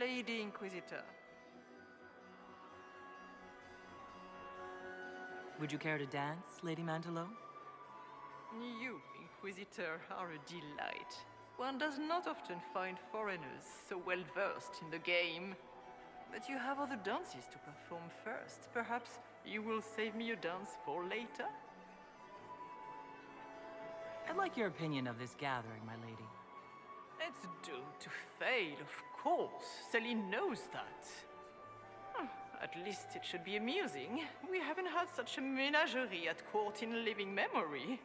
Lady Inquisitor. Would you care to dance, Lady Mantelot? You, Inquisitor, are a delight. One does not often find foreigners so well versed in the game. But you have other dances to perform first. Perhaps you will save me a dance for later? I'd like your opinion of this gathering, my lady. It's doomed to fail, of course. Celine knows that. At least it should be amusing. We haven't had such a menagerie at court in living memory.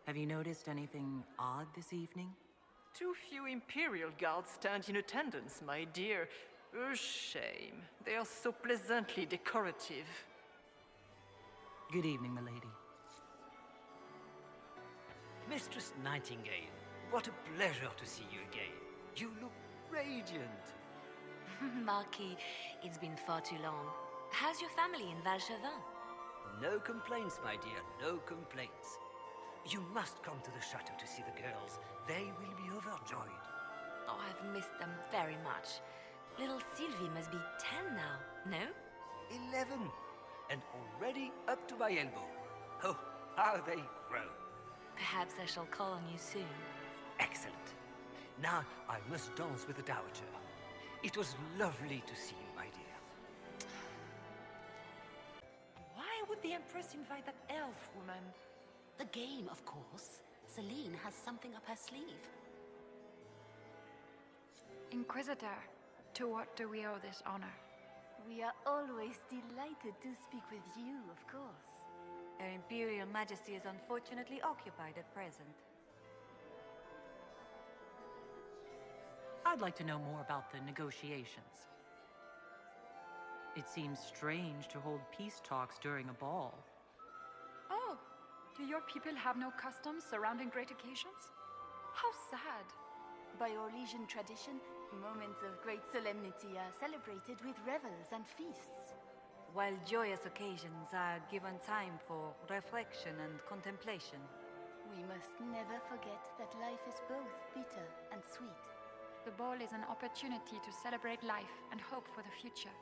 Have you noticed anything odd this evening? Too few Imperial guards stand in attendance, my dear. A shame. They are so pleasantly decorative. Good evening, my lady. Mistress Nightingale, what a pleasure to see you again. You look radiant. Marquis, it's been far too long. How's your family in Valchevin? No complaints, my dear, no complaints. You must come to the chateau to see the girls. They will be overjoyed. Oh, I've missed them very much. Little Sylvie must be 10 now, no? 11, and already up to my elbow. Oh, how they grow. Perhaps I shall call on you soon. Excellent. Now I must dance with the Dowager. It was lovely to see you, my dear. Why would the Empress invite that elf woman? The game, of course. Celine has something up her sleeve. Inquisitor, to what do we owe this honor? We are always delighted to speak with you, of course. Her Imperial Majesty is unfortunately occupied at present. I'd like to know more about the negotiations. It seems strange to hold peace talks during a ball. Oh, do your people have no customs surrounding great occasions? How sad. By Orlesian tradition, moments of great solemnity are celebrated with revels and feasts. While joyous occasions are given time for reflection and contemplation. We must never forget that life is both bitter and sweet. The ball is an opportunity to celebrate life and hope for the future,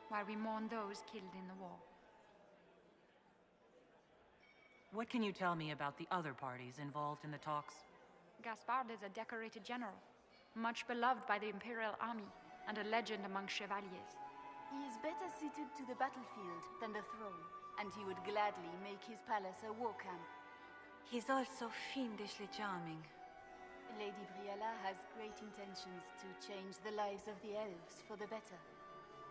while we mourn those killed in the war. What can you tell me about the other parties involved in the talks? Gaspard is a decorated general, much beloved by the Imperial army, and a legend among chevaliers. He is better suited to the battlefield than the throne, and he would gladly make his palace a war camp. He's also fiendishly charming. Lady Briella has great intentions to change the lives of the elves for the better.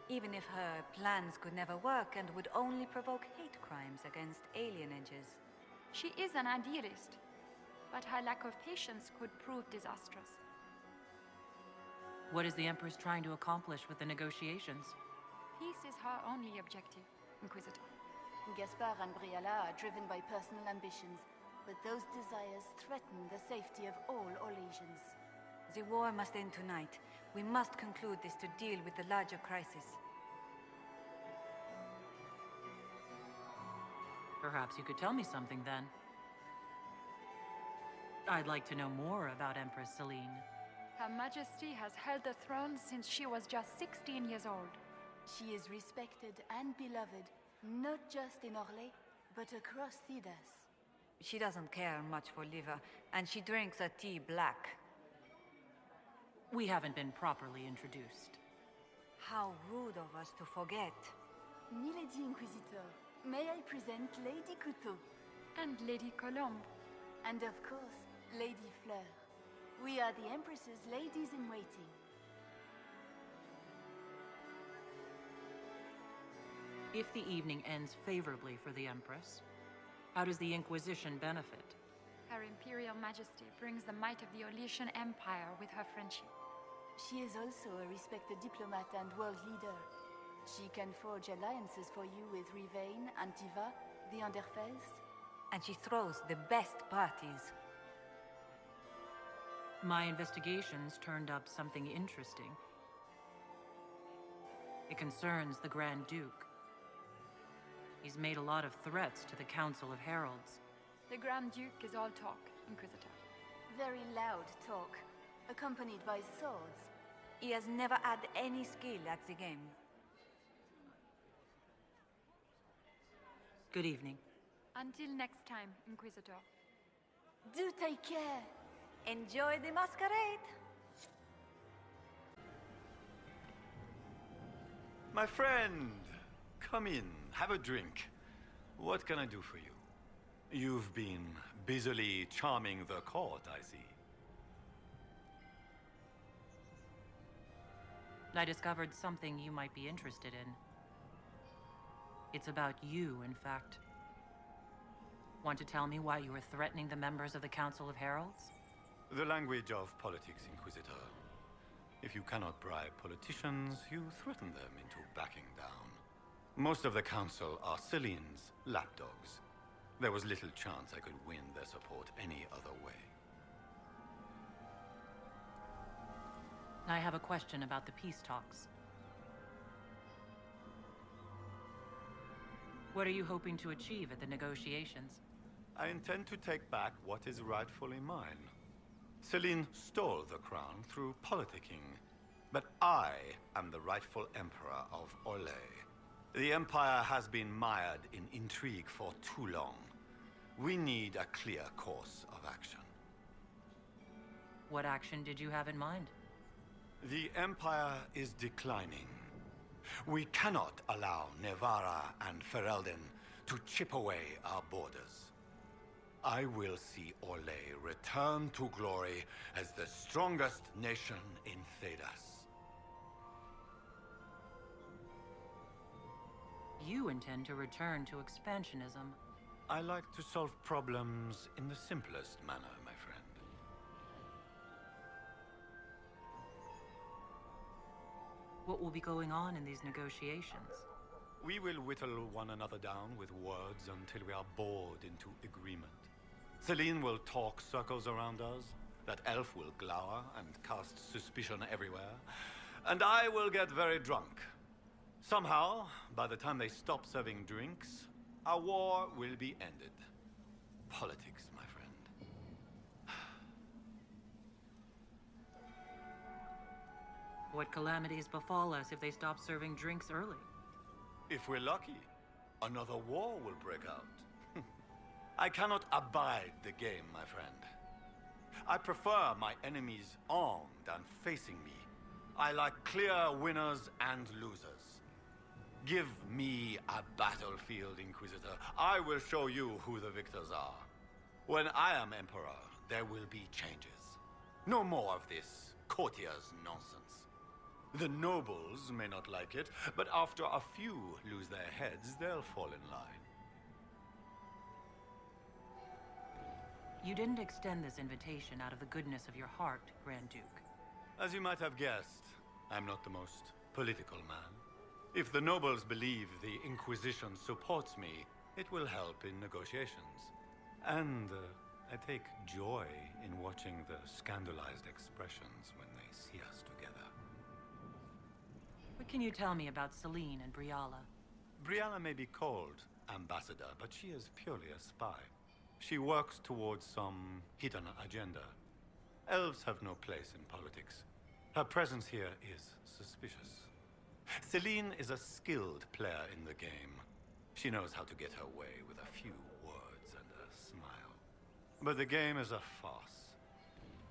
Even if her plans could never work and would only provoke hate crimes against alienages. She is an idealist, but her lack of patience could prove disastrous. What is the Empress trying to accomplish with the negotiations? Peace is her only objective, Inquisitor. Gaspard and Briella are driven by personal ambitions, but those desires threaten the safety of all Orlesians. The war must end tonight. We must conclude this to deal with the larger crisis. Perhaps you could tell me something then. I'd like to know more about Empress Celine. Her Majesty has held the throne since she was just 16 years old. She is respected and beloved, not just in Orlais, but across Thedas. She doesn't care much for liver, and she drinks her tea black. We haven't been properly introduced. How rude of us to forget. Milady Inquisitor, may I present Lady Couteau? And Lady Colombe. And of course, Lady Fleur. We are the Empress's ladies-in-waiting. If the evening ends favorably for the Empress, how does the Inquisition benefit? Her Imperial Majesty brings the might of the Orlesian Empire with her friendship. She is also a respected diplomat and world leader. She can forge alliances for you with Rivain, Antiva, the Underfels. And she throws the best parties. My investigations turned up something interesting. It concerns the Grand Duke. He's made a lot of threats to the Council of Heralds. The Grand Duke is all talk, Inquisitor. Very loud talk, accompanied by swords. He has never had any skill at the game. Good evening. Until next time, Inquisitor. Do take care. Enjoy the masquerade! My friend, come in, have a drink. What can I do for you? You've been busily charming the court, I see. I discovered something you might be interested in. It's about you, in fact. Want to tell me why you were threatening the members of the Council of Heralds? The language of politics, Inquisitor. If you cannot bribe politicians, you threaten them into backing down. Most of the Council are Celine's lapdogs. There was little chance I could win their support any other way. I have a question about the peace talks. What are you hoping to achieve at the negotiations? I intend to take back what is rightfully mine. Celine stole the crown through politicking, but I am the rightful emperor of Orlais. The Empire has been mired in intrigue for too long. We need a clear course of action. What action did you have in mind? The Empire is declining. We cannot allow Nevarra and Ferelden to chip away our borders. I will see Orlais return to glory as the strongest nation in Thedas. You intend to return to expansionism. I like to solve problems in the simplest manner, my friend. What will be going on in these negotiations? We will whittle one another down with words until we are bored into agreement. Celine will talk circles around us, that elf will glower and cast suspicion everywhere, and I will get very drunk. Somehow, by the time they stop serving drinks, our war will be ended. Politics, my friend. What calamities befall us if they stop serving drinks early? If we're lucky, another war will break out. I cannot abide the game, my friend. I prefer my enemies armed and facing me. I like clear winners and losers. Give me a battlefield, Inquisitor. I will show you who the victors are. When I am Emperor, there will be changes. No more of this courtier's nonsense. The nobles may not like it, but after a few lose their heads, they'll fall in line. You didn't extend this invitation out of the goodness of your heart, Grand Duke. As you might have guessed, I'm not the most political man. If the nobles believe the Inquisition supports me, it will help in negotiations. And I take joy in watching the scandalized expressions when they see us together. What can you tell me about Celine and Briala? Brianna may be called ambassador, but she is purely a spy. She works towards some hidden agenda. Elves have no place in politics. Her presence here is suspicious. Celine is a skilled player in the game. She knows how to get her way with a few words and a smile. But the game is a farce.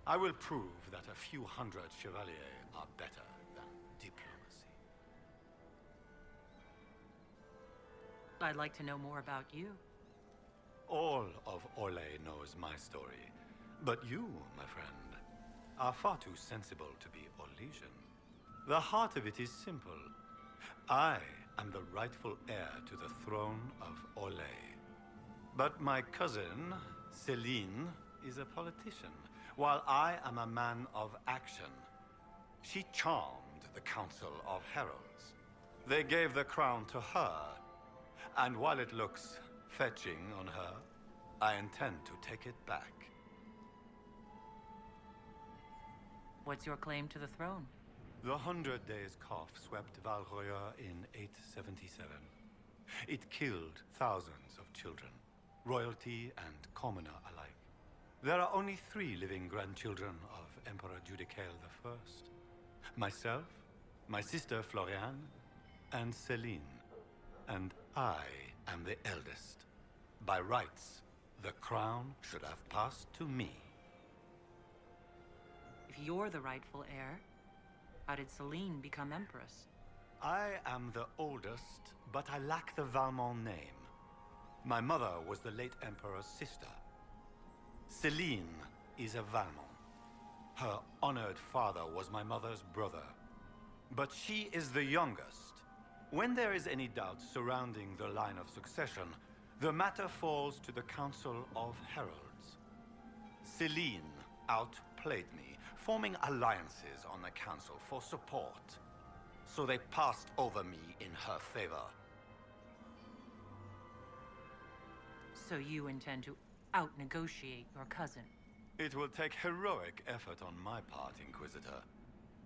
I will prove that a few hundred chevaliers are better than diplomacy. I'd like to know more about you. All of Orlais knows my story. But you, my friend, are far too sensible to be Orlesian. The heart of it is simple. I am the rightful heir to the throne of Orlais. But my cousin, Celine, is a politician, while I am a man of action. She charmed the Council of Heralds. They gave the crown to her, and while it looks fetching on her, I intend to take it back. What's your claim to the throne? The 100 Days Cough swept Valroya in 877. It killed thousands of children, royalty and commoner alike. There are only 3 living grandchildren of Emperor Judicael I. Myself, my sister Floriane, and Celine. And I am the eldest. By rights, the crown should have passed to me. If you're the rightful heir, how did Celine become Empress? I am the oldest, but I lack the Valmont name. My mother was the late Emperor's sister. Celine is a Valmont. Her honored father was my mother's brother. But she is the youngest. When there is any doubt surrounding the line of succession, the matter falls to the Council of Heralds. Celine outplayed me, forming alliances on the Council for support. So they passed over me in her favor. So you intend to out-negotiate your cousin? It will take heroic effort on my part, Inquisitor,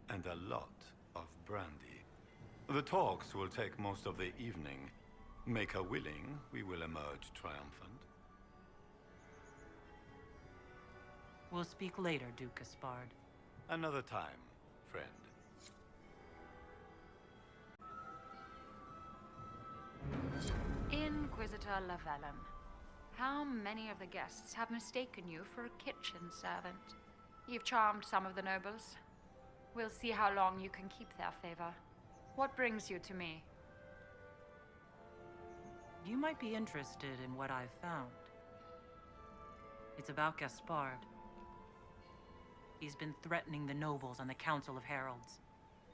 and a lot of brandy. The talks will take most of the evening. Make her willing, we will emerge triumphant. We'll speak later, Duke Gaspard. Another time, friend. Inquisitor Lavalin, how many of the guests have mistaken you for a kitchen servant? You've charmed some of the nobles. We'll see how long you can keep their favor. What brings you to me? You might be interested in what I've found. It's about Gaspard. He's been threatening the nobles on the Council of Heralds.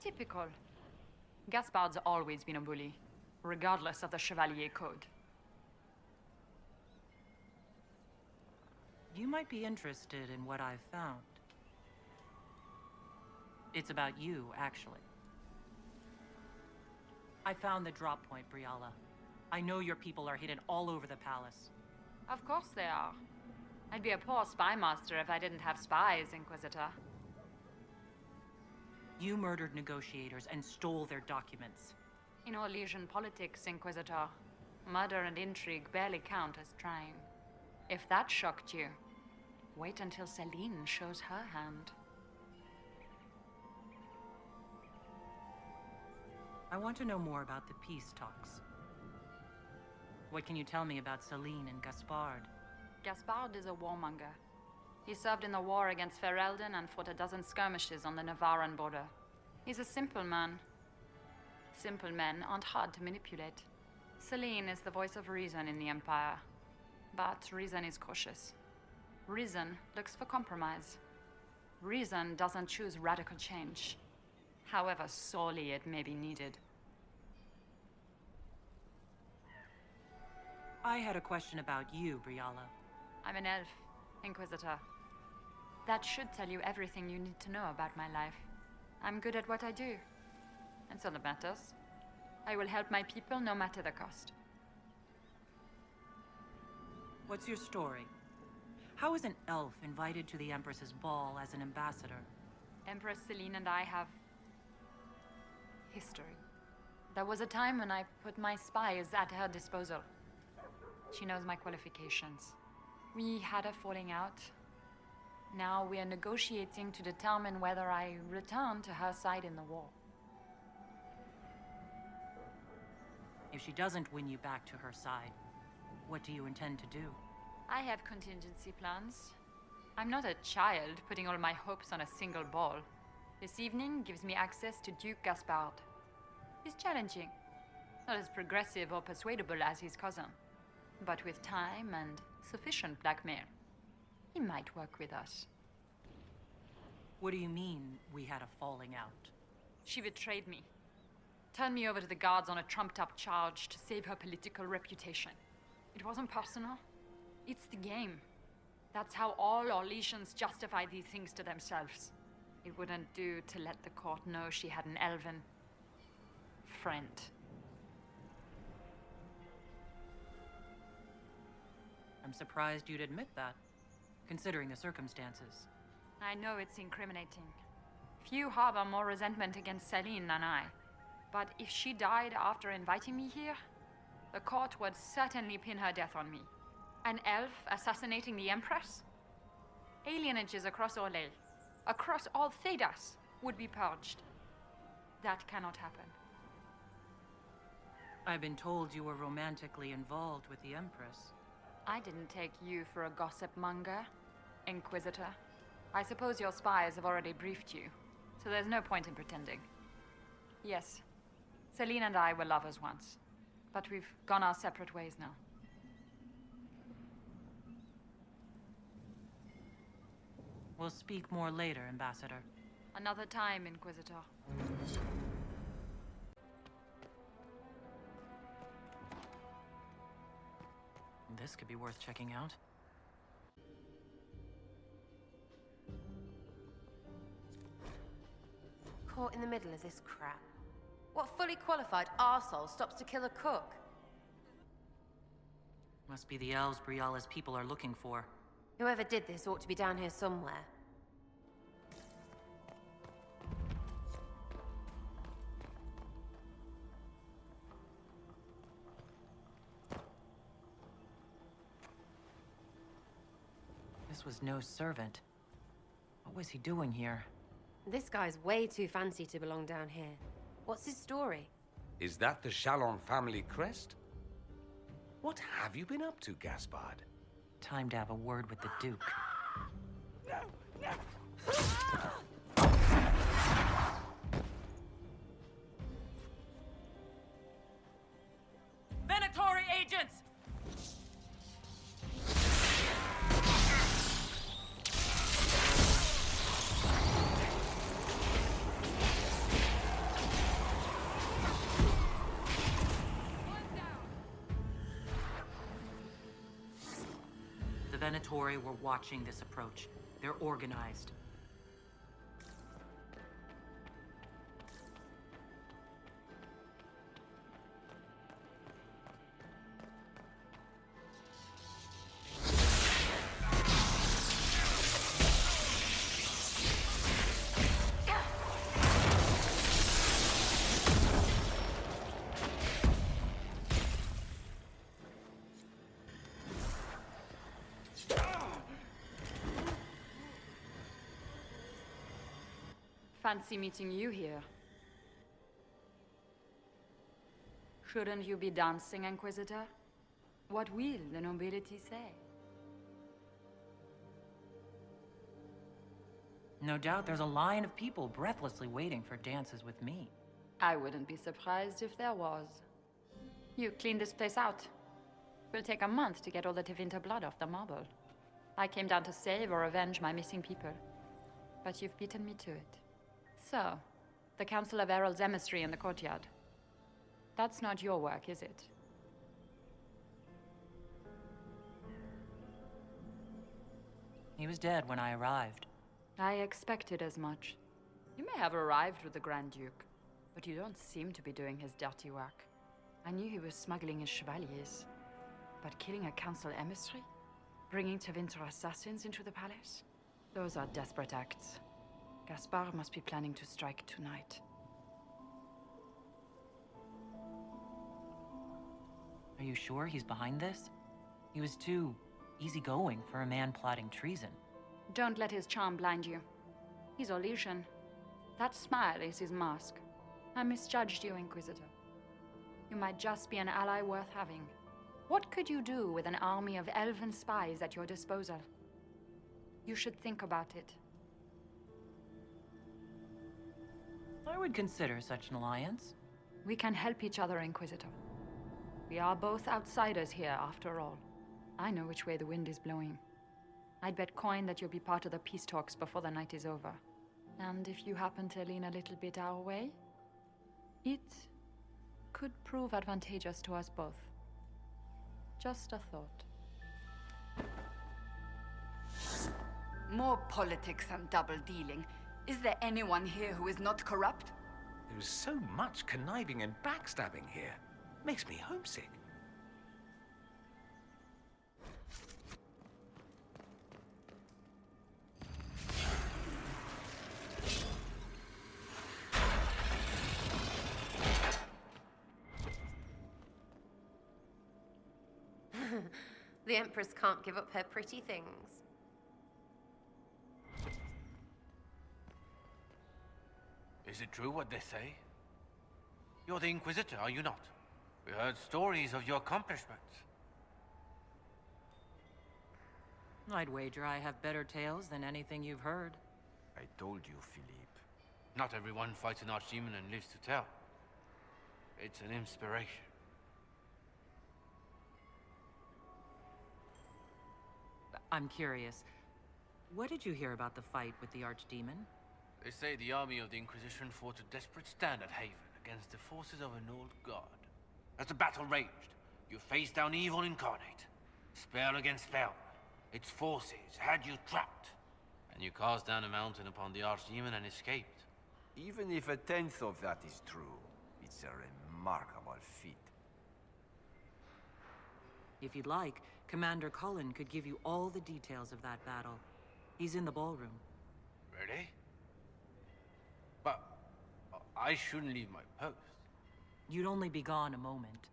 Typical. Gaspard's always been a bully, regardless of the Chevalier Code. You might be interested in what I've found. It's about you, actually. I found the drop point, Briala. I know your people are hidden all over the palace. Of course they are. I'd be a poor spy master if I didn't have spies, Inquisitor. You murdered negotiators and stole their documents. In Orlesian politics, Inquisitor, murder and intrigue barely count as trying. If that shocked you, wait until Celine shows her hand. I want to know more about the peace talks. What can you tell me about Celine and Gaspard? Gaspard is a warmonger. He served in the war against Ferelden and fought a dozen skirmishes on the Navarran border. He's a simple man. Simple men aren't hard to manipulate. Celine is the voice of reason in the Empire. But reason is cautious. Reason looks for compromise. Reason doesn't choose radical change, however sorely it may be needed. I had a question about you, Briala. I'm an elf, Inquisitor. That should tell you everything you need to know about my life. I'm good at what I do. And so that matters. I will help my people no matter the cost. What's your story? How is an elf invited to the Empress's ball as an ambassador? Empress Celine and I have history. There was a time when I put my spies at her disposal. She knows my qualifications. We had a falling out. Now we are negotiating to determine whether I return to her side in the war. If she doesn't win you back to her side, what do you intend to do? I have contingency plans. I'm not a child putting all my hopes on a single ball. This evening gives me access to Duke Gaspard. He's challenging. Not as progressive or persuadable as his cousin. But with time and sufficient blackmail, he might work with us. What do you mean, we had a falling out? She betrayed me. Turned me over to the guards on a trumped-up charge to save her political reputation. It wasn't personal. It's the game. That's how all Orlesians justify these things to themselves. It wouldn't do to let the court know she had an elven friend. I'm surprised you'd admit that, considering the circumstances. I know it's incriminating. Few harbor more resentment against Celine than I. But if she died after inviting me here, the court would certainly pin her death on me. An elf assassinating the Empress? Alienages across Orlais, across all Thedas, would be purged. That cannot happen. I've been told you were romantically involved with the Empress. I didn't take you for a gossip monger, Inquisitor. I suppose your spies have already briefed you, so there's no point in pretending. Yes, Celine and I were lovers once, but we've gone our separate ways now. We'll speak more later, Ambassador. Another time, Inquisitor. This could be worth checking out. Caught in the middle of this crap. What fully qualified arsehole stops to kill a cook? Must be the elves Briala's people are looking for. Whoever did this ought to be down here somewhere. This was no servant. What was he doing here? This guy's way too fancy to belong down here. What's his story? Is that the Chalon family crest? What have you been up to, Gaspard? Time to have a word with the Duke. Venatory agents! The Venatory were watching this approach. They're organized. Fancy meeting you here. Shouldn't you be dancing, Inquisitor? What will the nobility say? No doubt there's a line of people breathlessly waiting for dances with me. I wouldn't be surprised if there was. You cleaned this place out. Will take a month to get all the Tevinter blood off the marble. I came down to save or avenge my missing people. But you've beaten me to it. So, the Council of Herald's emissary in the courtyard. That's not your work, is it? He was dead when I arrived. I expected as much. You may have arrived with the Grand Duke, but you don't seem to be doing his dirty work. I knew he was smuggling his chevaliers. But killing a Council emissary? Bringing Tevinter assassins into the palace? Those are desperate acts. Gaspard must be planning to strike tonight. Are you sure he's behind this? He was too easygoing for a man plotting treason. Don't let his charm blind you. He's Orlesian. That smile is his mask. I misjudged you, Inquisitor. You might just be an ally worth having. What could you do with an army of elven spies at your disposal? You should think about it. I would consider such an alliance. We can help each other, Inquisitor. We are both outsiders here, after all. I know which way the wind is blowing. I'd bet coin that you'll be part of the peace talks before the night is over. And if you happen to lean a little bit our way, it could prove advantageous to us both. Just a thought. More politics and double-dealing. Is there anyone here who is not corrupt? There is so much conniving and backstabbing here. Makes me homesick. The Empress can't give up her pretty things. Is it true what they say? You're the Inquisitor, are you not? We heard stories of your accomplishments. I'd wager I have better tales than anything you've heard. I told you, Philippe. Not everyone fights an archdemon and lives to tell. It's an inspiration. I'm curious. What did you hear about the fight with the Archdemon? They say the army of the Inquisition fought a desperate stand at Haven against the forces of an old god. As the battle raged, you faced down evil incarnate. Spell against spell. Its forces had you trapped. And you cast down a mountain upon the Archdemon and escaped. Even if a tenth of that is true, it's a remarkable feat. If you'd like, Commander Cullen could give you all the details of that battle. He's in the ballroom. Really? But I shouldn't leave my post. You'd only be gone a moment.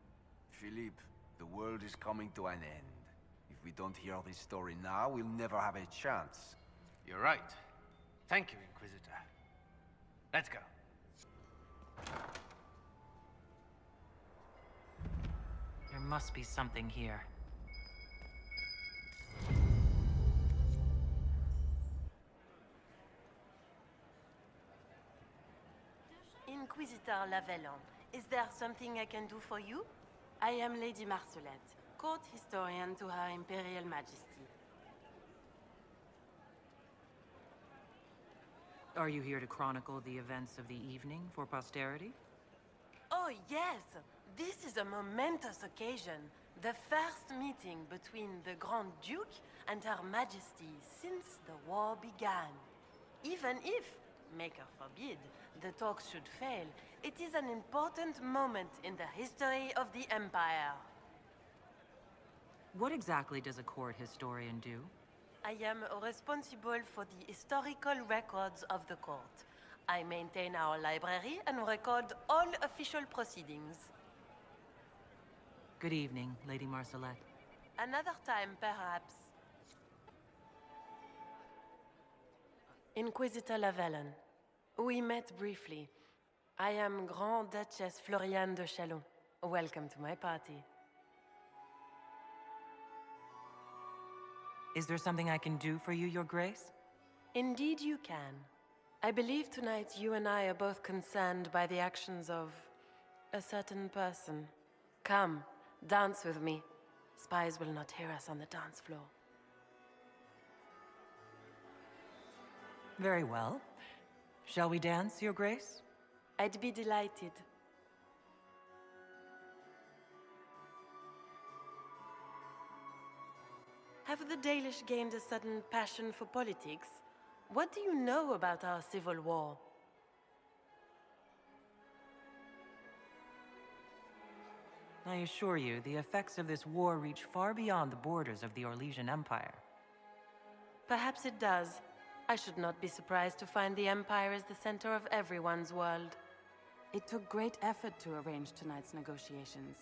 Philippe, the world is coming to an end. If we don't hear this story now, we'll never have a chance. You're right. Thank you, Inquisitor. Let's go. There must be something here. Inquisitor Lavellon, is there something I can do for you? I am Lady Marcelette, court historian to Her Imperial Majesty. Are you here to chronicle the events of the evening for posterity? Oh, yes! This is a momentous occasion. The first meeting between the Grand Duke and Her Majesty since the war began. Even if, Maker forbid, the talks should fail, it is an important moment in the history of the Empire. What exactly does a court historian do? I am responsible for the historical records of the court. I maintain our library and record all official proceedings. Good evening, Lady Marcelette. Another time, perhaps. Inquisitor Lavellon. We met briefly. I am Grand Duchess Floriane de Chalon. Welcome to my party. Is there something I can do for you, Your Grace? Indeed you can. I believe tonight you and I are both concerned by the actions of a certain person. Come, dance with me. Spies will not hear us on the dance floor. Very well. Shall we dance, Your Grace? I'd be delighted. Have the Dalish gained a sudden passion for politics? What do you know about our civil war? I assure you, the effects of this war reach far beyond the borders of the Orlesian Empire. Perhaps it does. I should not be surprised to find the Empire is the center of everyone's world. It took great effort to arrange tonight's negotiations.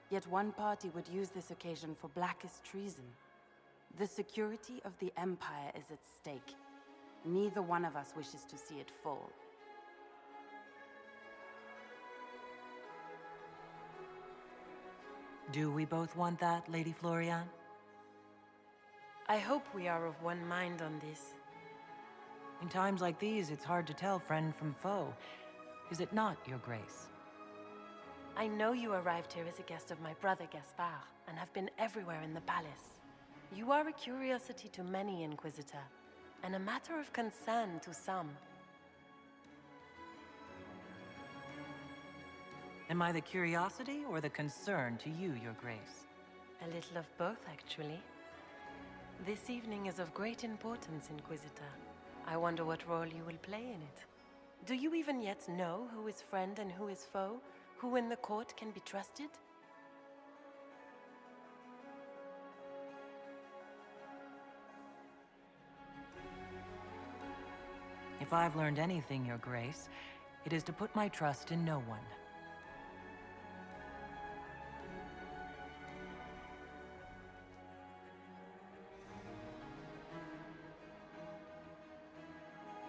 Yet one party would use this occasion for blackest treason. The security of the Empire is at stake. Neither one of us wishes to see it fall. Do we both want that, Lady Floriane? I hope we are of one mind on this. In times like these, it's hard to tell friend from foe. Is it not, Your Grace? I know you arrived here as a guest of my brother Gaspard, and have been everywhere in the palace. You are a curiosity to many, Inquisitor, and a matter of concern to some. Am I the curiosity or the concern to you, Your Grace? A little of both, actually. This evening is of great importance, Inquisitor. I wonder what role you will play in it. Do you even yet know who is friend and who is foe? Who in the court can be trusted? If I've learned anything, Your Grace, it is to put my trust in no one.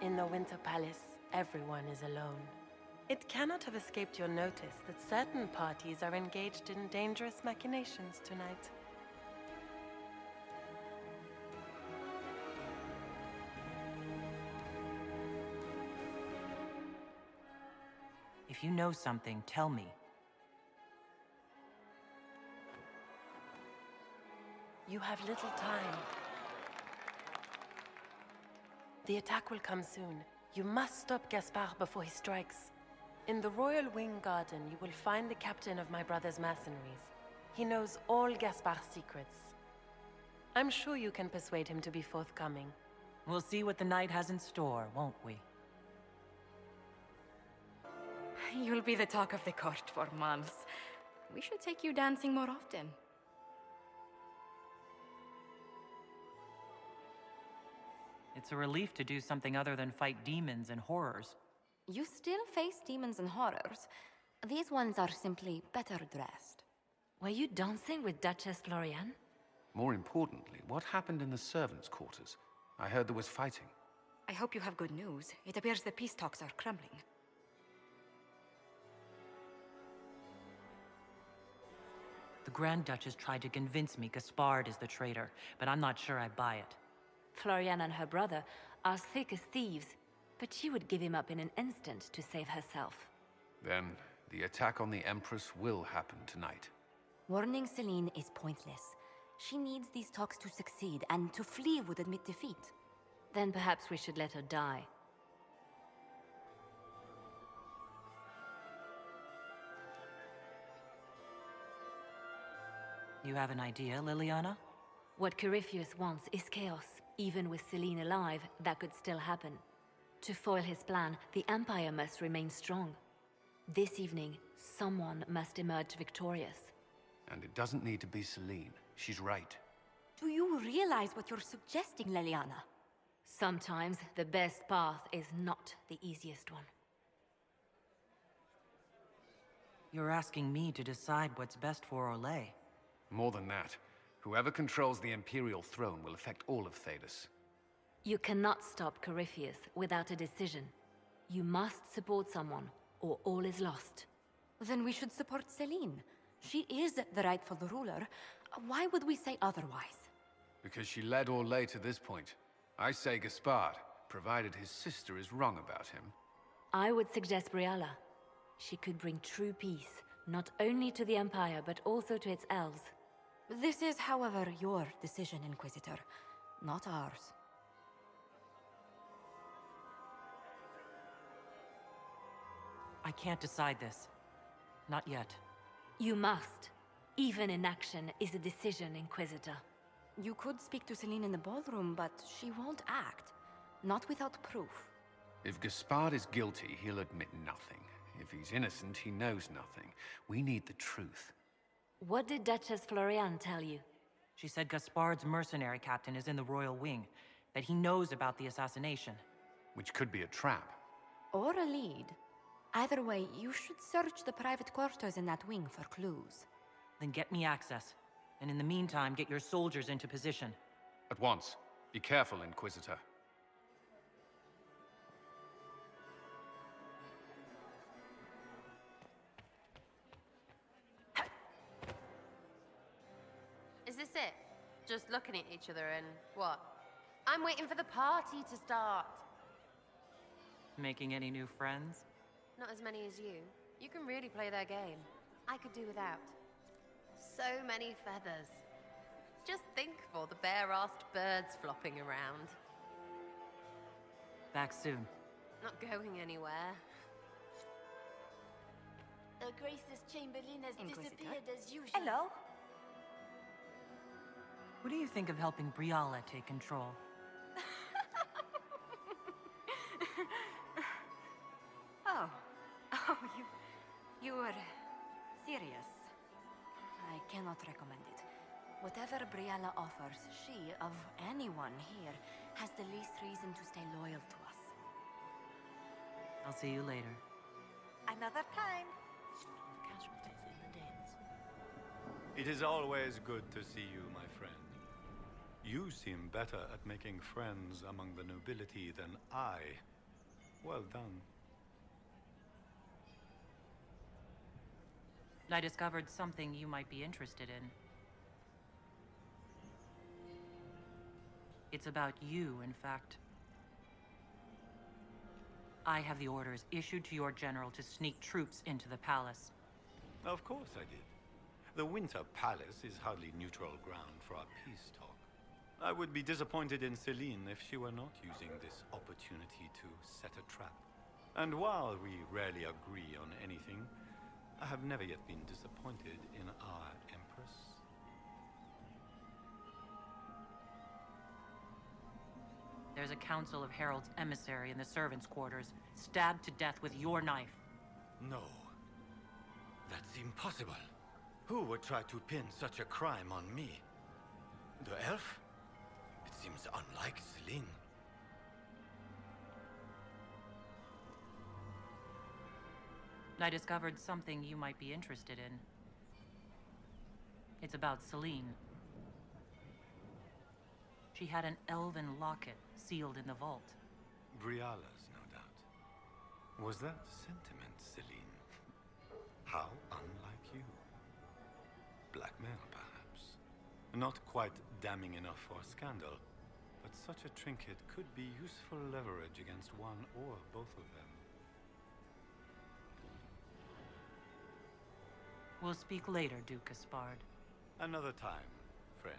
In the Winter Palace, everyone is alone. It cannot have escaped your notice that certain parties are engaged in dangerous machinations tonight. If you know something, tell me. You have little time. The attack will come soon. You must stop Gaspard before he strikes. In the Royal Wing Garden, you will find the captain of my brother's mercenaries. He knows all Gaspard's secrets. I'm sure you can persuade him to be forthcoming. We'll see what the night has in store, won't we? You'll be the talk of the court for months. We should take you dancing more often. It's a relief to do something other than fight demons and horrors. You still face demons and horrors. These ones are simply better dressed. Were you dancing with Duchess Florian? More importantly, what happened in the servants' quarters? I heard there was fighting. I hope you have good news. It appears the peace talks are crumbling. The Grand Duchess tried to convince me Gaspard is the traitor, but I'm not sure I buy it. Florian and her brother are thick as thieves, but she would give him up in an instant to save herself. Then, the attack on the Empress will happen tonight. Warning Celine is pointless. She needs these talks to succeed, and to flee would admit defeat. Then perhaps we should let her die. You have an idea, Liliana? What Corypheus wants is chaos. Even with Celine alive, that could still happen. To foil his plan, the Empire must remain strong. This evening, someone must emerge victorious. And it doesn't need to be Celine. She's right. Do you realize what you're suggesting, Liliana? Sometimes the best path is not the easiest one. You're asking me to decide what's best for Olay. More than that, whoever controls the Imperial throne will affect all of Thedas. You cannot stop Corypheus without a decision. You must support someone, or all is lost. Then we should support Celine. She is the rightful ruler. Why would we say otherwise? Because she led Orlais to this point. I say Gaspard, provided his sister is wrong about him. I would suggest Briala. She could bring true peace, not only to the Empire, but also to its elves. This is, however, your decision, Inquisitor, not ours. I can't decide this. Not yet. You must. Even inaction is a decision, Inquisitor. You could speak to Celine in the ballroom, but she won't act. Not without proof. If Gaspard is guilty, he'll admit nothing. If he's innocent, he knows nothing. We need the truth. What did Duchess Florian tell you? She said Gaspard's mercenary captain is in the Royal Wing, that he knows about the assassination. Which could be a trap. Or a lead. Either way, you should search the private quarters in that wing for clues. Then get me access. And in the meantime, get your soldiers into position. At once. Be careful, Inquisitor. Is this it? Just looking at each other and what? I'm waiting for the party to start. Making any new friends? Not as many as you. You can really play their game. I could do without. So many feathers. Just think of all the bare-assed birds flopping around. Back soon. Not going anywhere. Her Grace's Chamberlain has disappeared as usual. Hello? What do you think of helping Briala take control? Oh, you were serious. I cannot recommend it. Whatever Briala offers, she, of anyone here, has the least reason to stay loyal to us. I'll see you later. Another time. Casualties in the dens. It is always good to see you, my friend. You seem better at making friends among the nobility than I. Well done. I discovered something you might be interested in. It's about you, in fact. I have the orders issued to your general to sneak troops into the palace. Of course I did. The Winter Palace is hardly neutral ground for our peace talk. I would be disappointed in Celine if she were not using this opportunity to set a trap. And while we rarely agree on anything, I have never yet been disappointed in our Empress. There's a council of Herald's emissary in the servants' quarters, stabbed to death with your knife. No. That's impossible. Who would try to pin such a crime on me? The elf? It seems unlike Celine. I discovered something you might be interested in. It's about Celine. She had an elven locket sealed in the vault. Briala's, no doubt. Was that sentiment, Celine? How unlike you. Blackmail, perhaps. Not quite damning enough for scandal, but such a trinket could be useful leverage against one or both of them. We'll speak later, Duke Gaspard. Another time, friend.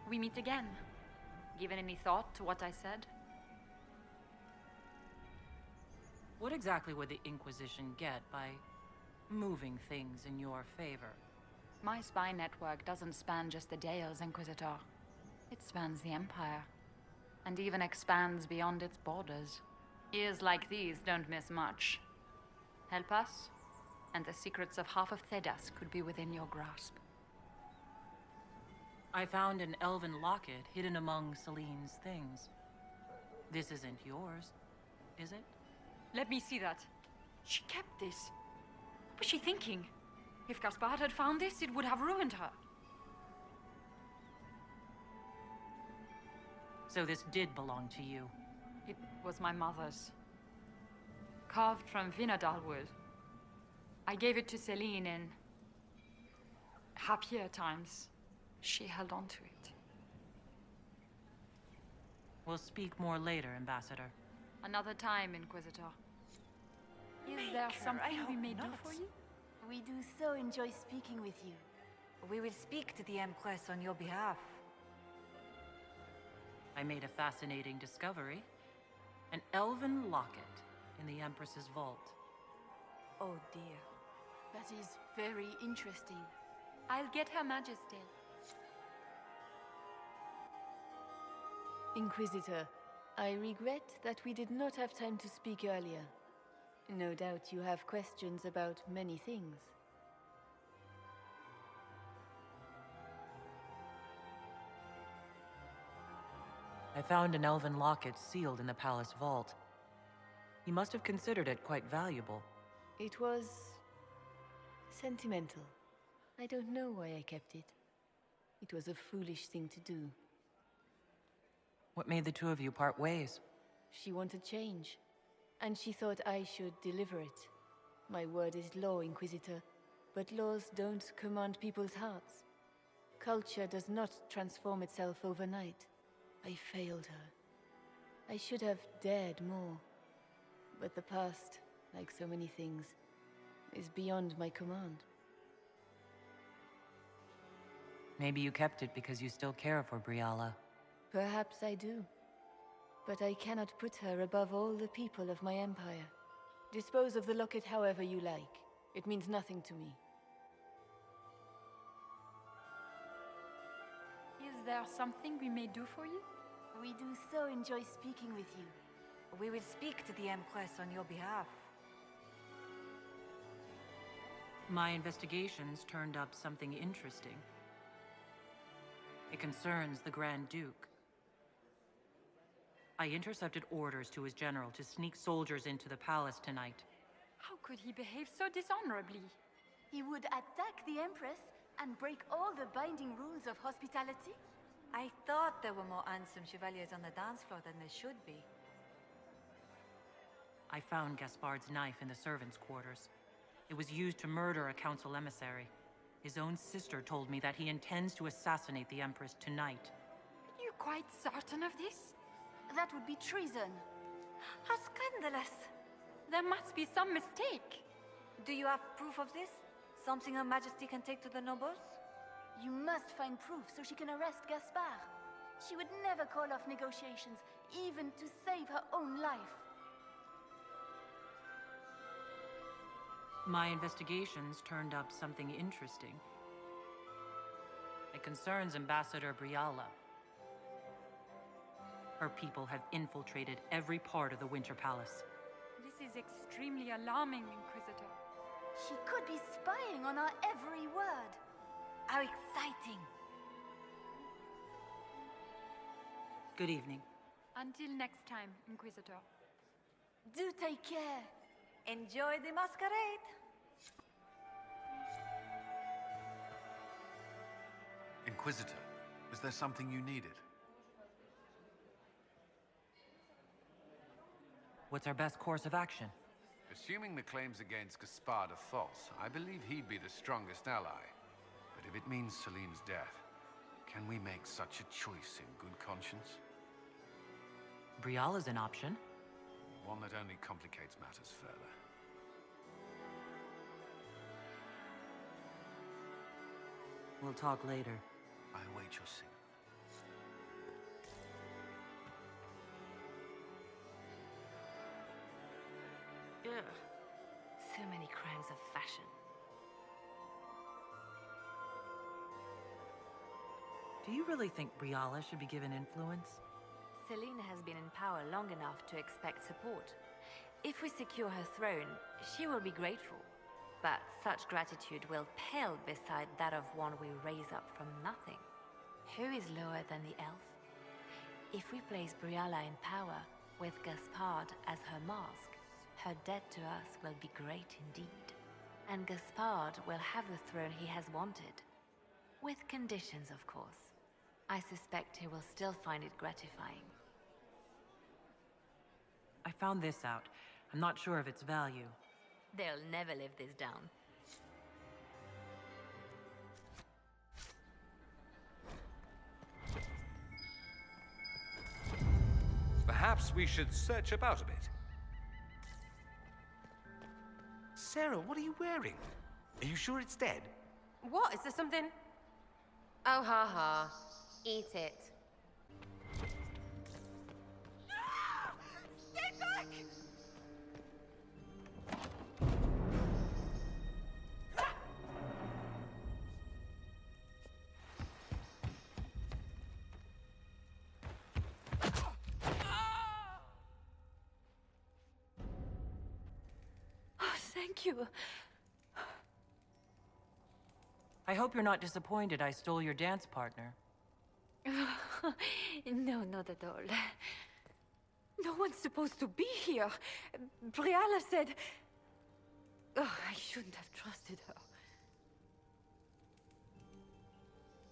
We meet again. Given any thought to what I said? What exactly would the Inquisition get by moving things in your favor? My spy network doesn't span just the Dales, Inquisitor. It spans the Empire. And even expands beyond its borders. Ears like these don't miss much. Help us, and the secrets of half of Thedas could be within your grasp. I found an elven locket hidden among Celine's things. This isn't yours, is it? Let me see that. She kept this. What was she thinking? If Gaspard had found this, it would have ruined her. So this did belong to you? It was my mother's. Carved from Vinadal wood. I gave it to Celine in happier times. She held on to it. We'll speak more later, Ambassador. Another time, Inquisitor. Is there something we may do for you? We do so enjoy speaking with you. We will speak to the Empress on your behalf. I made a fascinating discovery. An elven locket in the Empress's vault. Oh dear. That is very interesting. I'll get Her Majesty. Inquisitor, I regret that we did not have time to speak earlier. No doubt you have questions about many things. I found an elven locket sealed in the palace vault. You must have considered it quite valuable. It was sentimental. I don't know why I kept it. It was a foolish thing to do. What made the two of you part ways? She wanted change, and she thought I should deliver it. My word is law, Inquisitor, but laws don't command people's hearts. Culture does not transform itself overnight. I failed her. I should have dared more. But the past, like so many things, is beyond my command. Maybe you kept it because you still care for Briala. Perhaps I do. But I cannot put her above all the people of my empire. Dispose of the locket however you like. It means nothing to me. Is there something we may do for you? We do so enjoy speaking with you. We will speak to the Empress on your behalf. My investigations turned up something interesting. It concerns the Grand Duke. I intercepted orders to his general to sneak soldiers into the palace tonight. How could he behave so dishonorably? He would attack the Empress and break all the binding rules of hospitality? I thought there were more handsome chevaliers on the dance floor than there should be. I found Gaspard's knife in the servants' quarters. It was used to murder a council emissary. His own sister told me that he intends to assassinate the Empress tonight. You quite certain of this? That would be treason. How scandalous! There must be some mistake. Do you have proof of this? Something Her Majesty can take to the nobles? You must find proof so she can arrest Gaspard. She would never call off negotiations, even to save her own life. My investigations turned up something interesting. It concerns Ambassador Briala. Her people have infiltrated every part of the Winter Palace. This is extremely alarming, Inquisitor. She could be spying on our every word. How exciting! Good evening. Until next time, Inquisitor. Do take care. Enjoy the masquerade! Inquisitor, was there something you needed? What's our best course of action? Assuming the claims against Gaspard are false, I believe he'd be the strongest ally. But if it means Celine's death, can we make such a choice in good conscience? Briala's an option. One that only complicates matters further. We'll talk later. I await your signal. Ugh. So many crimes of fashion. Do you really think Briala should be given influence? Celine has been in power long enough to expect support. If we secure her throne, she will be grateful. But such gratitude will pale beside that of one we raise up from nothing. Who is lower than the elf? If we place Briala in power, with Gaspard as her mask, her debt to us will be great indeed. And Gaspard will have the throne he has wanted. With conditions, of course. I suspect he will still find it gratifying. I found this out. I'm not sure of its value. They'll never live this down. Perhaps we should search about a bit. Sarah, what are you wearing? Are you sure it's dead? What? Is there something? Oh, ha ha. Eat it. Stay back! Thank you. I hope you're not disappointed I stole your dance partner. No, not at all. No one's supposed to be here. Briala said... Oh, I shouldn't have trusted her.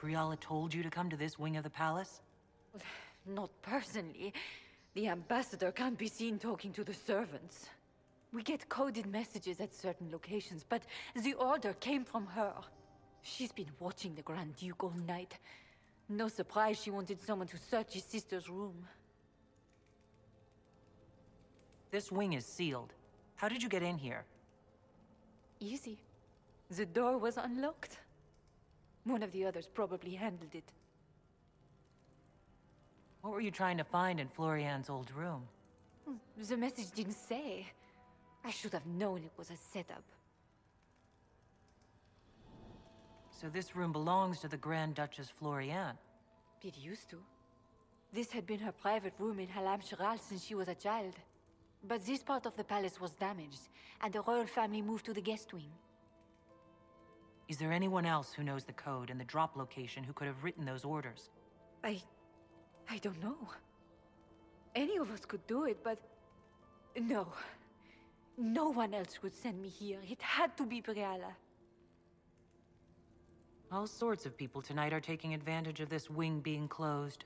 Briala told you to come to this wing of the palace? Not personally. The ambassador can't be seen talking to the servants. We get coded messages at certain locations, but the order came from her. She's been watching the Grand Duke all night. No surprise she wanted someone to search his sister's room. This wing is sealed. How did you get in here? Easy. The door was unlocked. One of the others probably handled it. What were you trying to find in Florian's old room? The message didn't say. I should have known it was a setup. So this room belongs to the Grand Duchess Florian? It used to. This had been her private room in Halam Shiral since she was a child. But this part of the palace was damaged, and the royal family moved to the guest wing. Is there anyone else who knows the code and the drop location who could have written those orders? I don't know. Any of us could do it, but... No. No one else could send me here. It had to be Briala. All sorts of people tonight are taking advantage of this wing being closed.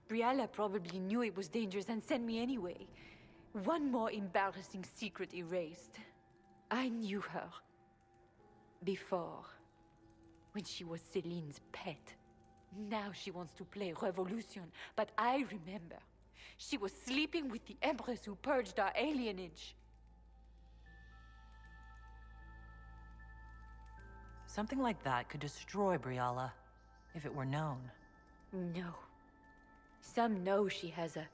Briala probably knew it was dangerous and sent me anyway. One more embarrassing secret erased. I knew her. Before. When she was Celine's pet. Now she wants to play revolution, but I remember. She was sleeping with the Empress who purged our alienage. Something like that could destroy Briala, if it were known. No. Some know she has a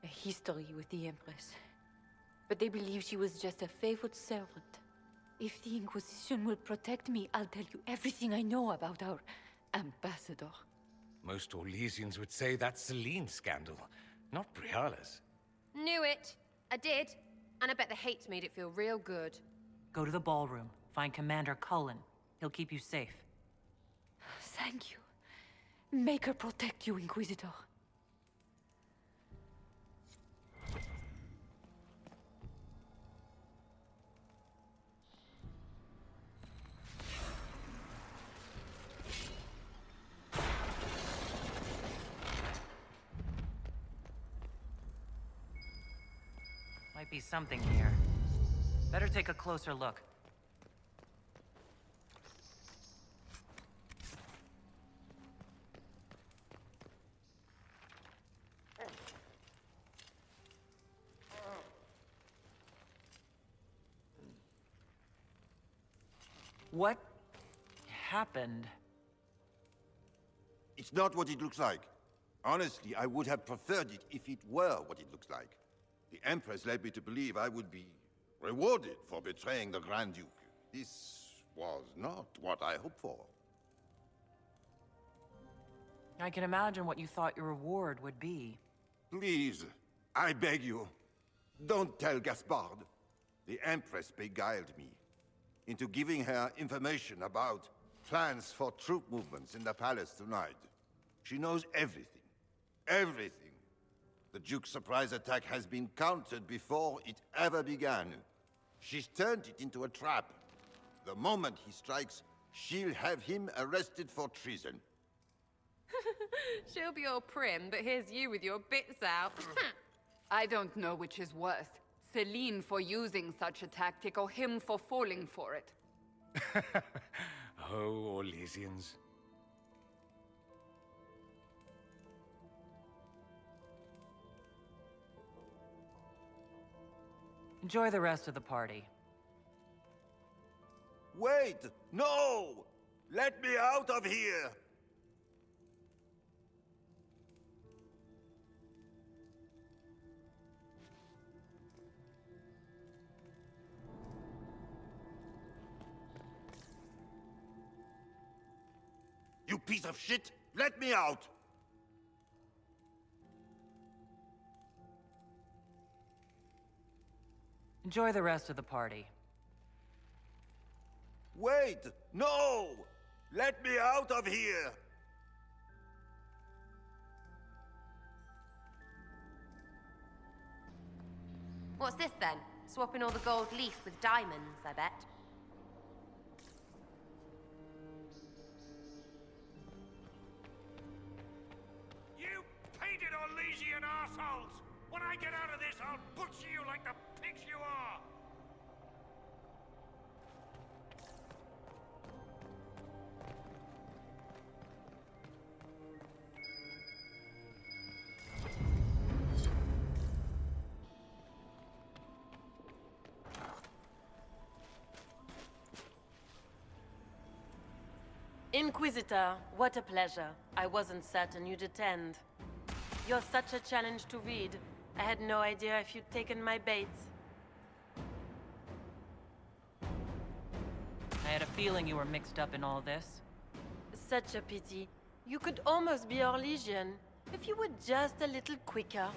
history with the Empress. But they believe she was just a favored servant. If the Inquisition will protect me, I'll tell you everything I know about our ambassador. Most Orlesians would say that's Celine's scandal, not Briala's. Knew it. I did. And I bet the hate made it feel real good. Go to the ballroom. Find Commander Cullen. He'll keep you safe. Thank you. Make her protect you, Inquisitor. Might be something here. Better take a closer look. What happened? It's not what it looks like. Honestly, I would have preferred it if it were what it looks like. The Empress led me to believe I would be rewarded for betraying the Grand Duke. This was not what I hoped for. I can imagine what you thought your reward would be. Please, I beg you, don't tell Gaspard. The Empress beguiled me into giving her information about plans for troop movements in the palace tonight. She knows everything. Everything. The Duke's surprise attack has been countered before it ever began. She's turned it into a trap. The moment he strikes, she'll have him arrested for treason. She'll be all prim, but here's you with your bits out. I don't know which is worse. Celine for using such a tactic, or him for falling for it. Oh, Orlesians. Enjoy the rest of the party. Wait! No! Let me out of here! You piece of shit! Let me out! Enjoy the rest of the party. Wait! No! Let me out of here! What's this then? Swapping all the gold leaf with diamonds, I bet. You painted Orlesian assholes! When I get out of this, I'll butcher you like the pigs you are! Inquisitor, what a pleasure. I wasn't certain you'd attend. You're such a challenge to read. I had no idea if you'd taken my bait. I had a feeling you were mixed up in all this. Such a pity. You could almost be Orlesian, if you were just a little quicker.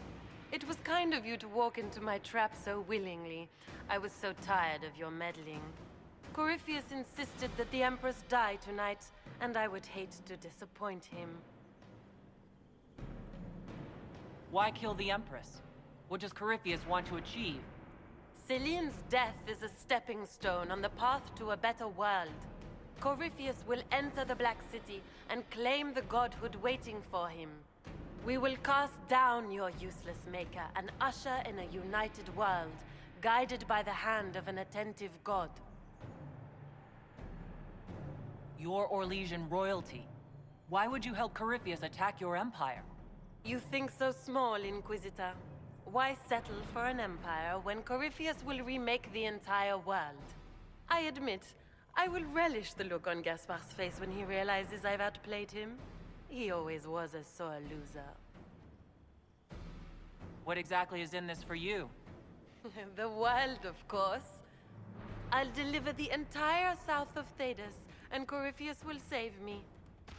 It was kind of you to walk into my trap so willingly. I was so tired of your meddling. Corypheus insisted that the Empress die tonight, and I would hate to disappoint him. Why kill the Empress? What does Corypheus want to achieve? Celine's death is a stepping stone on the path to a better world. Corypheus will enter the Black City and claim the godhood waiting for him. We will cast down your useless maker and usher in a united world, guided by the hand of an attentive god. You're Orlesian royalty. Why would you help Corypheus attack your empire? You think so small, Inquisitor. Why settle for an empire when Corypheus will remake the entire world? I admit, I will relish the look on Gaspard's face when he realizes I've outplayed him. He always was a sore loser. What exactly is in this for you? The world, of course. I'll deliver the entire south of Thedas, and Corypheus will save me.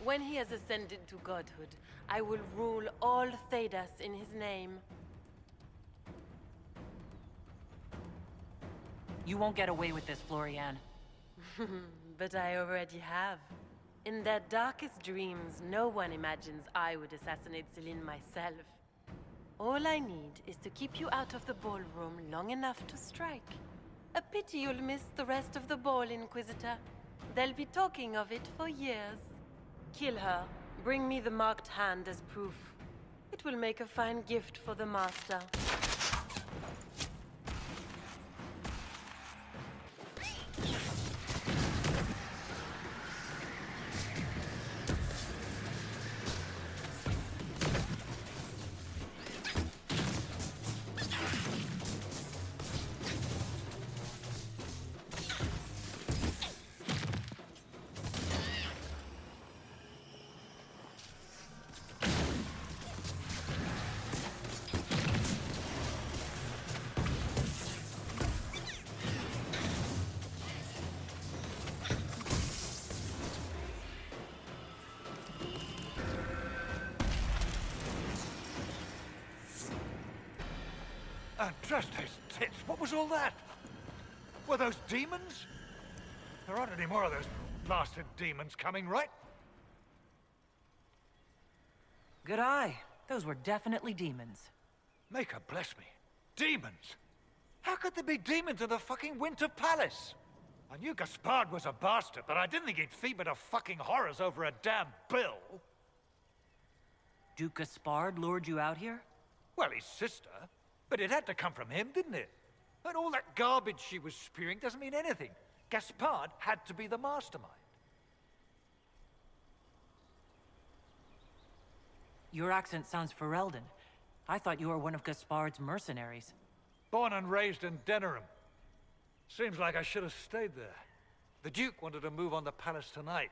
When he has ascended to godhood, I will rule all Thedas in his name. You won't get away with this, Florian. But I already have. In their darkest dreams, no one imagines I would assassinate Celine myself. All I need is to keep you out of the ballroom long enough to strike. A pity you'll miss the rest of the ball, Inquisitor. They'll be talking of it for years. Kill her. Bring me the marked hand as proof. It will make a fine gift for the Master. Andraste's tits, what was all that? Were those demons? There aren't any more of those blasted demons coming, right? Good eye. Those were definitely demons. Maker bless me. Demons? How could there be demons in the fucking Winter Palace? I knew Gaspard was a bastard, but I didn't think he'd feed me to fucking horrors over a damn bill. Duke Gaspard lured you out here? Well, his sister. But it had to come from him, didn't it? And all that garbage she was spewing doesn't mean anything. Gaspard had to be the mastermind. Your accent sounds Ferelden. I thought you were one of Gaspard's mercenaries. Born and raised in Denerim. Seems like I should have stayed there. The Duke wanted to move on the palace tonight,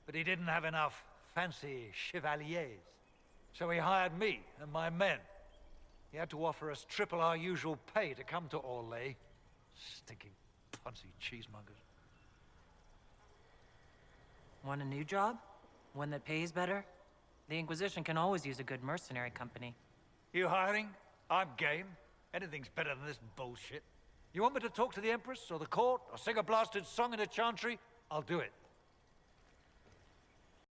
but he didn't have enough fancy chevaliers. So he hired me and my men. He had to offer us triple our usual pay to come to Orlais. Stinking, punsy cheesemongers. Want a new job? One that pays better? The Inquisition can always use a good mercenary company. You hiring? I'm game. Anything's better than this bullshit. You want me to talk to the Empress or the court or sing a blasted song in a chantry? I'll do it.